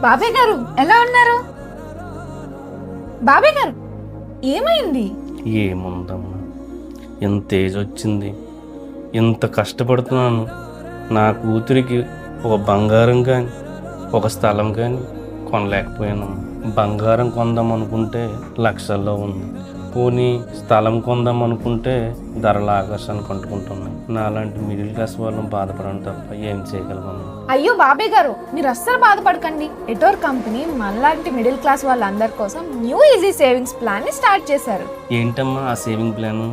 బాబాయ్ గారు ఎలా ఉన్నారు? బాబాయ్ గారు ఏమైంది? ఏముందమ్మా, ఇంత ఏజ్ వచ్చింది, ఇంత కష్టపడుతున్నాను. నా కూతురికి ఒక బంగారం కానీ ఒక స్థలం కానీ కొనలేకపోయాను. బంగారం కొందాం అనుకుంటే లక్షల్లో ఉంది, పోనీ స్థలం కొందాం అనుకుంటే ధరల ఆకర్షణకు అంటుకుంటున్నాయి. నాలాంటి మిడిల్ క్లాస్ వాళ్ళని బాధపడడం తప్ప ఏం చేయగలమన్నా? అయ్యో బాబాయ్ గారు, మీరు అస్సలు బాధపడకండి. ఎటోర్ కంపెనీ మనలాంటి మిడిల్ క్లాస్ వాళ్ళందరి కోసం న్యూ ఈజీ సేవింగ్స్ ప్లాన్ ని స్టార్ట్ చేశారు. ఏంటమ్మా ఆ సేవింగ్ ప్లాన్?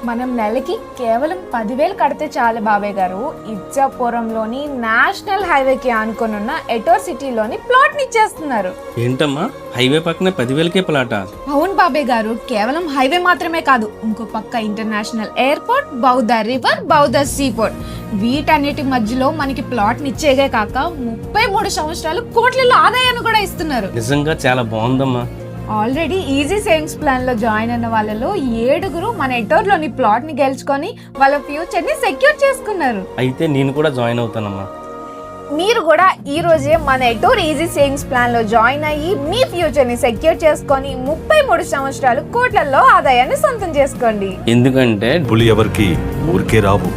మనం నెలకి కేవలం 10,000 కడితే చాలు బాబాయ్ గారు. ఇచ్చాపురంలోని నేషనల్ హైవేకి ఆనుకొనున్న ఎటోర్ సిటీలోని ప్లాట్ నిచ్చేస్తున్నారు. ఏంటమ్మా హైవే పక్కనే 10,000కే ప్లాటా? అవును బాబాయ్ గారు, కేవలం హైవే మాత్రమే కాదు, ఇంకో పక్క ఇంటర్నేషనల్ ఎయిర్పోర్ట్, బౌద్ధ రివర్, బౌద్ధ సీపోర్ట్, వీటన్నిటి మధ్యలో మనకి ప్లాట్ నిచ్చేదే కాక 33 సంవత్సరాలు కోట్లలో ఆదాయాన్ని కూడా ఇస్తున్నారు. నిజంగా చాలా బాగుందమ్మా. ఆల్రెడీ ఈజీ సేవింగ్స్ ప్లాన్ లో జాయిన్ అయిన వాళ్ళలో 7 మన ఎటోర్ లోని ప్లాట్ ని గెలుచుకొని వాళ్ళ ఫ్యూచర్ ని సెక్యూర్ చేసుకున్నారు. అయితే నేను కూడా జాయిన్ అవుతానమ్మా. మీరు కూడా ఈ రోజే మన ఎటోర్ ఈజీ సేవింగ్స్ ప్లాన్ లో జాయిన్ అయ్యి మీ ఫ్యూచర్ ని సెక్యూర్ చేసుకొని 33 సంవత్సరాలు కోట్లలో ఆదాయాన్ని సొంతం చేసుకోండి. ఎందుకంటే పులి ఎవరికి ఊరికే రావు.